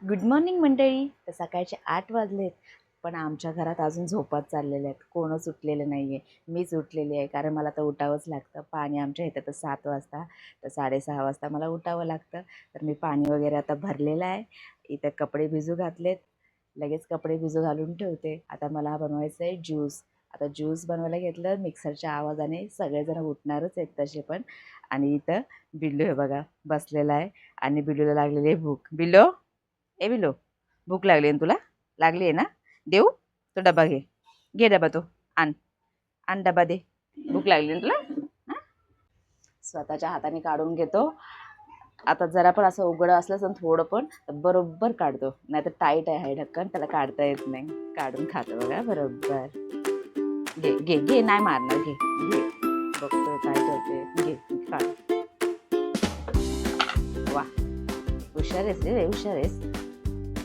Good morning मंडळी. तर सकाळचे 8 वाजलेत, पण आमच्या घरात अजून झोपात चाललेले आहेत. कोणच उठलेलं नाही आहे. मीच उठलेली आहे, कारण मला तर उठावंच लागतं. पाणी आमच्या इथं तर 7 वाजता, तर 6:30 वाजता मला उठावं लागतं. तर मी पाणी वगैरे आता भरलेलं आहे. इथं कपडे भिजू घातलेत. लगेच कपडे भिजू घालून ठेवते. आता मला बनवायचं आहे ज्यूस. आता ज्यूस बनवायला घेतलं, मिक्सरच्या आवाजाने सगळेजण उठणारच आहेत तसे पण. आणि इथं बिल्लू हे बघा बसलेला आहे आणि बिल्लूला लागलेली आहे भूक. बिल्लो, ए बिलो, भूक लागली ना तुला? लागली आहे ना? देऊ? तो डबा घे. घे डबा तो. आण. आण डबा दे. भूक लागली ना तुला? हां? स्वतःच्या हाताने काढून घेतो. आता जरा पण असं उघडं असलं तर थोडं पण बरोबर काढतो. नाहीतर टाईट आहे ढक्कन, त्याला काढता येत नाही. काढून खातो बघा बरोबर. घे घे घे, नाही मारणार, घे घे. बघतोय काय करते. घे काढ. वा, हुशार आहेस रे, हुशार आहेस.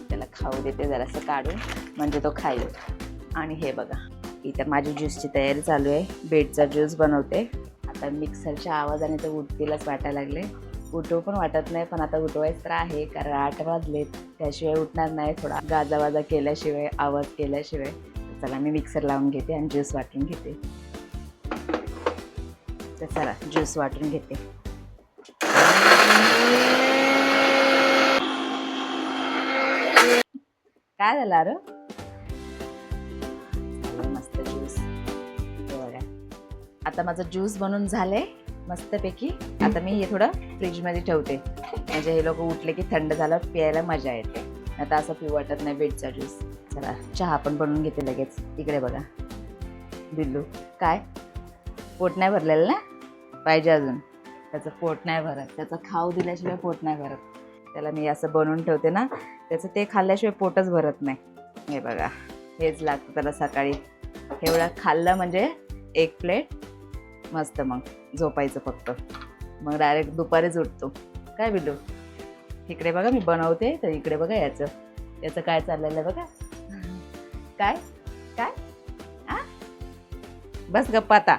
त्याला खाऊ देते जरासं काढून, म्हणजे तो खाईल. आणि हे बघा, इथं माझी ज्यूसची तयारी चालू आहे. बीटचा ज्यूस बनवते. आता मिक्सरच्या आवाजाने तर उठतीलच वाटायला लागले. उठू पण वाटत नाही, पण आता उठवायचं तर आहे, कारण 8 वाजलेत. त्याशिवाय उठणार नाही. थोडा गाजावाजा केल्याशिवाय, आवाज केल्याशिवाय. चला मी मिक्सर लावून घेते आणि ज्यूस वाटून घेते. तर चला ज्यूस वाटून घेते. काय झालं अरे? मस्त ज्यूस. बघा, आता माझं ज्यूस बनवून झालंय मस्तपैकी. आता मी हे थोडं फ्रीजमध्ये ठेवते, म्हणजे हे लोक उठले की थंड झालं प्यायला मजा येते. आता असं पिऊ वाटत नाही बीटचा ज्यूस. चला चहा पण बनवून घेते लगेच. इकडे बघा बिल्लू, काय पोट नाही भरलेलं ना? पाहिजे अजून? त्याचं पोट नाही भरत. त्याचं खाऊ दिल्याशिवाय पोट नाही भरत. त्याला मी असं बनवून ठेवते ना, त्याचं ते खाल्ल्याशिवाय पोटच भरत नाही. हे बघा, हेच लागतं त्याला सकाळी. एवढं खाल्लं म्हणजे एक प्लेट, मस्त. मग झोपायचं फक्त. मग डायरेक्ट दुपारीच उठतो. काय बिल्लू? इकडे बघा मी बनवते, तर इकडे बघा याचं काय चाललेलं आहे बघा. काय काय आ, बस गप्पा आता,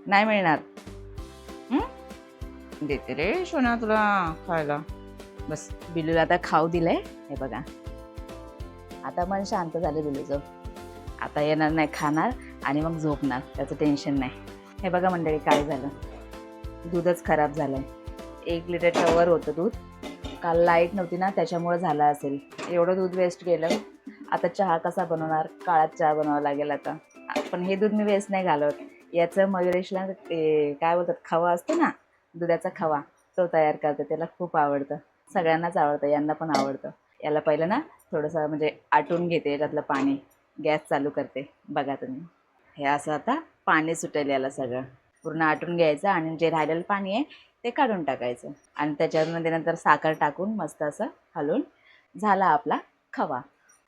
नाही मिळणार. देते रे सोना तुला खायला. बस, बिल्लूला आता खाऊ दिलंय. हे बघा, आता मन शांत झालं बिल्लूचं. आता येणार नाही, खाणार आणि मग झोपणार. त्याचं टेन्शन नाही. हे बघा मंडळी, काय झालं, दूधच खराब झालंय. 1 लिटरच्या वर होतं दूध. काल लाईट नव्हती ना, त्याच्यामुळे झालं असेल. एवढं दूध वेस्ट गेलं. आता चहा कसा बनवणार? काळात चहा बनावा लागेल आता. पण हे दूध मी वेस्ट नाही घालवत. याचं मयुरेशला ते काय बोलतात, खवा असतो ना, दुधाचा खवा, तो तयार करते. त्याला खूप आवडतं. सगळ्यांनाच आवडतं, यांना पण आवडतं. याला पहिलं ना थोडंसं म्हणजे आटून घेते त्यातलं पाणी. गॅस चालू करते, बघा तुम्ही. हे असं आता पाणी सुटेल याला सगळं. पूर्ण आटून घ्यायचं आणि जे राहिलेलं पाणी आहे ते काढून टाकायचं. आणि त्याच्यामध्ये नंतर साखर टाकून मस्त असं हलवून झाला आपला खवा.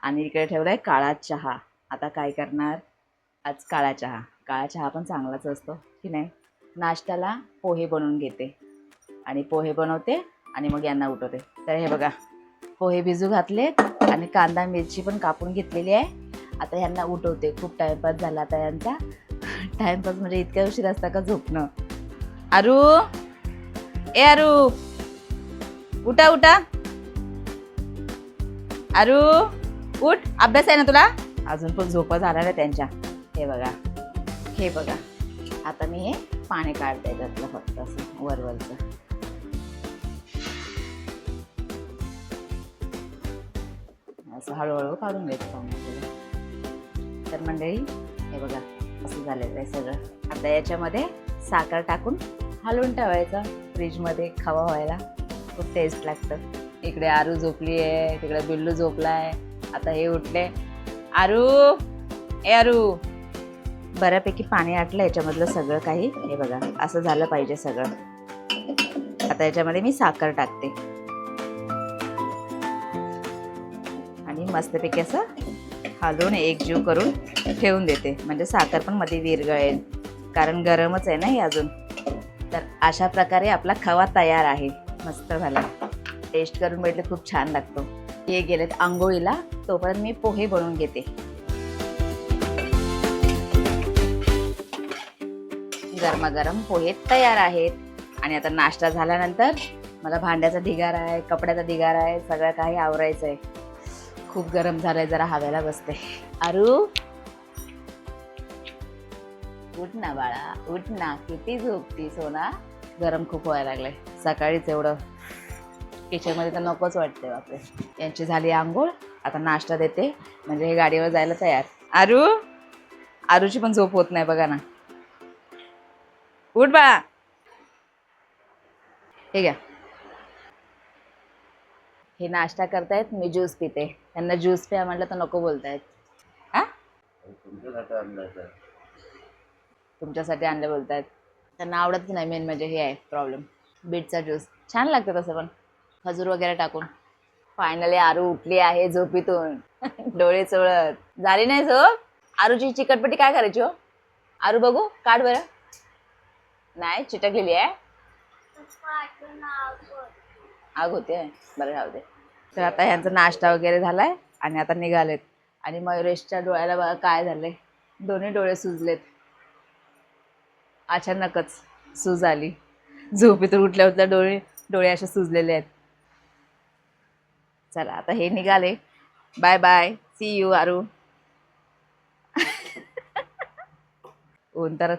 आणि इकडे ठेवला आहे काळा चहा. आता काय करणार? आज काळा चहा. काळा चहा पण चांगलाच असतो की नाही. नाश्त्याला पोहे बनवून घेते आणि पोहे बनवते आणि मग यांना उठवते. तर हे बघा, पोहे भिजू घातलेत आणि कांदा मिरची पण कापून घेतलेली आहे. आता ह्यांना उठवते. खूप टाईमपास झाला आता यांचा. टाईमपास म्हणजे इतक्या उशीर असता का झोपणं? आरू, ए आरू, उठा उठा. आरू उठ, अभ्यास आहे ना तुला? अजून पण झोपा झाला ना त्यांच्या. हे बघा, हे बघा, आता मी हे पाणी काढते त्यातलं फक्त असं वरवरचं. असं हळूहळू काढून घ्यायचं पाणी. तर मंडळी हे बघा, असं झालेलं आहे सगळं. आता याच्यामध्ये साखर टाकून हलवून ठेवायचं फ्रीजमध्ये खवा व्हायला. खूप टेस्ट लागतं. इकडे आरू झोपली आहे, तिकडे बिल्लू झोपलाय. आता हे उठले. आरू, ए आरू. बऱ्यापैकी पाणी आटलं याच्यामधलं सगळं काही. हे बघा, असं झालं पाहिजे सगळं. आता याच्यामध्ये मी साखर टाकते आणि मस्तपैकी असं हलवून एकजीव करून ठेवून देते, म्हणजे साखर पण मध्ये विरघळेल, कारण गरमच आहे ना हे अजून. तर अशा प्रकारे आपला खवा तयार आहे. मस्त झाला. टेस्ट करून बघितलं, खूप छान लागतो. हे गेलेत आंघोळीला, तोपर्यंत मी पोहे बनवून घेते. गरमागरम पोहे तयार आहेत. आणि आता नाश्ता झाल्यानंतर मला भांड्याचा ढिगारा आहे, कपड्याचा ढिगारा आहे, सगळं काही आवरायचं आहे. खूप गरम झालंय, जरा हवेला बसते. आरू उठ ना बाळा, उठ ना, किती झोपती सोना. गरम खूप व्हायला लागलंय, सकाळीच एवढं किचन मध्ये तर नकोच वाटते. बापरे. यांची झाली आंघोळ, आता नाश्ता देते म्हणजे हे गाडीवर जायला तयार. आरूची पण झोप होत नाही बघा ना. उठ बा. हे घ्या, हे नाश्ता करतायत, मी ज्यूस पिते. त्यांना ज्यूस प्या म्हटलं तर नको बोलतायत. हा, तुमच्यासाठी आणलं बोलतायत. त्यांना आवडत नाही, मेन म्हणजे हे आहे प्रॉब्लेम. बीटचा ज्यूस छान लागतं तसं पण, खजूर वगैरे टाकून. फायनली आरू उठली आहे झोपीतून. डोळे चोळत. झाली नाही झोप? आरूची चिकटपट्टी काय करायची हो? आरू बघू, काढ बरं. नाही, चिटकलेली आहे. आग होते, बरं राहू दे. तर आता ह्यांचा नाश्ता वगैरे झालाय आणि आता निघालेत. आणि मयुरेशच्या डोळ्याला बघा काय झालंय, दोन्ही डोळे सुजलेत. अचानकच सूज आली. झोपेतून उठल्या उठल्या डोळे असे सुजलेले आहेत. चला आता हे निघाले. बाय बाय, सी यू आरू. ऊन तर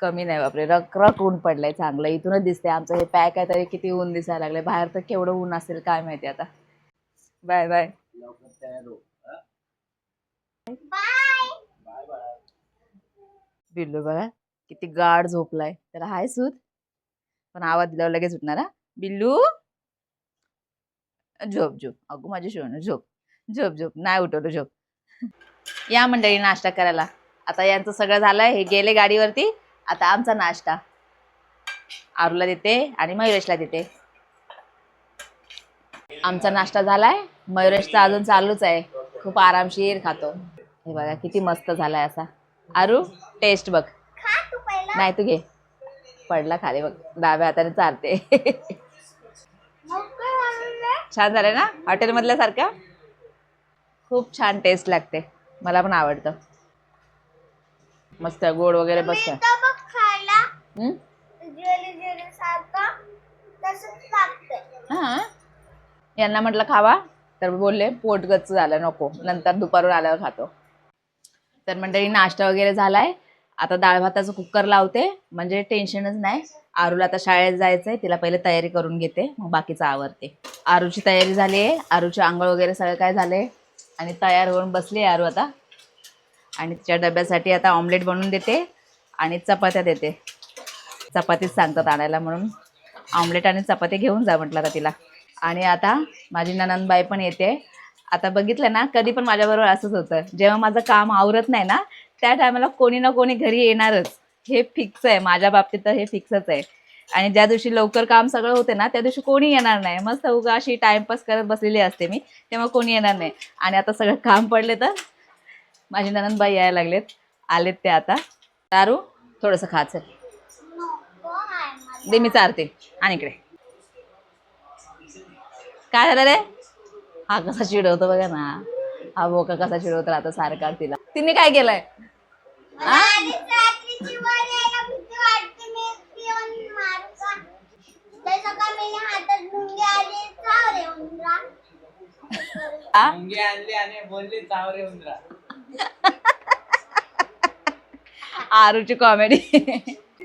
कमी नाही बापरे, रखरख ऊन पडलंय चांगलं. इथूनच दिसते आमचं हे पॅक आहे तरी किती ऊन दिसायला लागलंय. बाहेर तर केवढं ऊन असेल काय माहिती आता. Bye bye. बिल्लू बघा किती गाढ झोपलाय. त्याला हाय सूद, पण आवाज दिल्यावर लगेच उठणार. हा बिल्लू, झोप झोप. अगो माझी शिवण, झोप झोप झोप. नाही उठवलं, झोप. या मंडळी नाश्ता करायला. आता यांचं सगळं झालंय, हे गेले गाडीवरती. आता आमचा नाश्ता आरूला देते आणि मयुरेशला देते. आमचा नाश्ता झालाय, मयुरेशचा अजून चालूच आहे. खूप आरामशीर खातो. हे बघा किती मस्त झालाय असा. आरू टेस्ट बघ. नाही तू घे. पडला खाली बघ, डाव्या हाताने चालते. छान झालंय ना, हॉटेल मधल्या सारखं. खूप छान टेस्ट लागते, मला पण आवडतं. मस्त गोड वगैरे बसत. हा, यांना म्हटलं खावा तर बोलले पोट गच्च झालं, नको, नंतर दुपारून आल्यावर खातो. तर मंडळी नाश्ता वगैरे झालाय. आता डाळ भाताचं कुकर लावते म्हणजे टेन्शनच नाही. आरूला आता शाळेत जायचंय, तिला पहिले तयारी करून घेते, मग बाकीचं आवरते. आरूची तयारी झाली आहे, आरूची आंघोळ वगैरे सगळं काय झाले आणि तयार होऊन बसली आरू आता. आणि तिच्या डब्यासाठी आता ऑमलेट बनवून देते आणि चपात्या देते. चपातीच सांगतात आणायला म्हणून ऑमलेट आणि चपाती घेऊन जा म्हटलं आता तिला. आणि आता माझी ननंदबाई पण येते. आता बघितलं ना, कधी पण माझ्याबरोबर असंच होतं, जेव्हा माझं काम आवरत नाही ना त्या टायमाला कोणी ना कोणी घरी येणारच. हे फिक्स आहे माझ्या बाबतीत, तर हे फिक्सच आहे. आणि ज्या दिवशी लवकर काम सगळं होते ना त्या दिवशी कोणी येणार नाही. मस्त उगा अशी टाइमपास करत बसलेली असते मी, तेव्हा कोणी येणार नाही. आणि आता सगळं काम पडले तर माझी ननंदबाई यायला लागलेत, आलेत ते आता. तारू थोडंसं खायचं दे, मी चारते. आणि इकडे काय झालं रे? हा कसा चिडवतो बघा ना, हा बोका कसा चिडवतो राहतो सारखा तिला. तिने काय केलंय? आरूची कॉमेडी.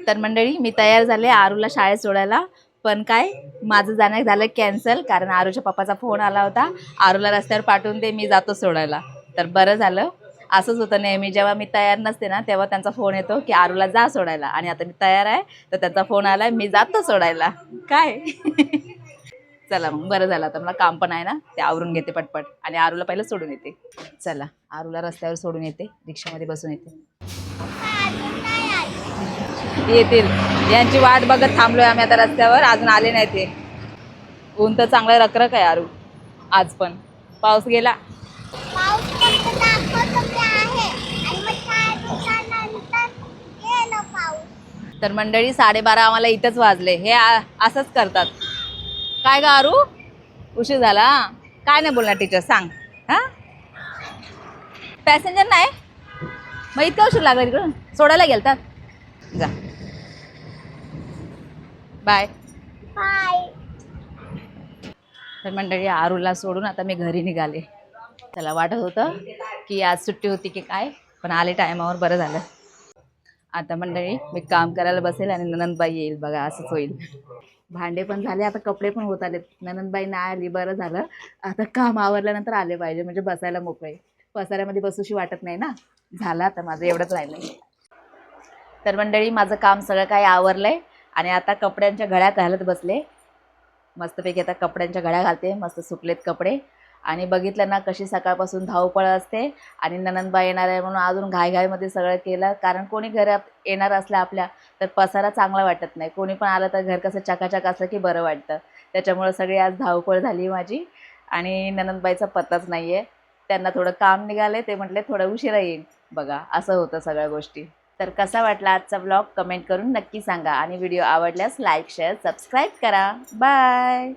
तर मंडळी मी तयार झाले आरूला शाळेत सोडायला, पण काय माझं जाणं झालं कॅन्सल, कारण आरूच्या पप्पाचा फोन आला होता, आरूला रस्त्यावर पाठवून दे, मी जातो सोडायला. तर बरं झालं. असंच होतं नेहमी, जेव्हा मी तयार नसते ना तेव्हा त्यांचा फोन येतो की आरूला जा सोडायला, आणि आता मी तयार आहे तर त्यांचा फोन आलाय मी जातो सोडायला. काय चला मग बरं झालं, आता मला काम पण आहे ना, ते आवरून घेते पटपट आणि आरूला पहिलं सोडून येते. चला आरूला रस्त्यावर सोडून येते, रिक्षामध्ये बसून येते. येतील, यांची वाट बघत थांबलोय आम्ही आता रस्त्यावर, अजून आले नाही ते. ऊन तर चांगला रखरख आहे आरू. आज पण पाऊस गेला. तर मंडळी 12:30 आम्हाला इथंच वाजले. हे असंच करतात. काय ग आरू, उशीर झाला? काय नाही बोलणार टीचर, सांग. हा पॅसेंजर नाही, मग इतका उशीर लागला तिकडून सोडायला गेलतात. जा बाय बाय. तर मंडळी आरूला सोडून आता मी घरी निघाले. त्याला वाटत होतं की आज सुट्टी होती की काय, पण आले टायमावर, बरं झालं. आता मंडळी मी काम करायला बसेल आणि ननंदबाई येईल बघा, असंच होईल. भांडे पण झाले, आता कपडे पण होत आले. ननंदबाई नाही आली, बरं झालं. आता काम आवरल्यानंतर आले पाहिजे, म्हणजे बसायला मोकळे. पसाऱ्यामध्ये बसूशी वाटत नाही ना. झालं आता माझं एवढंच राहिलं. तर मंडळी माझं काम सगळं काही आवरलंय आणि आता कपड्यांच्या घड्या घालत बसले. मस्तपैकी आता कपड्यांच्या घड्या घालते, मस्त सुकलेत कपडे. आणि बघितलं ना कशी सकाळपासून धावपळ असते. आणि ननंदबाई येणार आहे म्हणून अजून घाईघाईमध्ये सगळं केलं, कारण कोणी घरात येणार असलं आपल्या तर पसारा चांगला वाटत नाही. कोणी पण आलं तर घर कसं चकाचक असलं की बरं वाटतं. त्याच्यामुळं सगळी आज धावपळ झाली माझी. आणि ननंदबाईचा पत्ताच नाही आहे. त्यांना थोडं काम निघाले, ते म्हटले थोडं उशिरा येईल. बघा असं होतं सगळ्या गोष्टी. तर कसा वाटला आजचा व्लॉग कमेंट करून नक्की सांगा, आणि व्हिडिओ आवडल्यास लाईक शेअर सबस्क्राईब करा. बाय.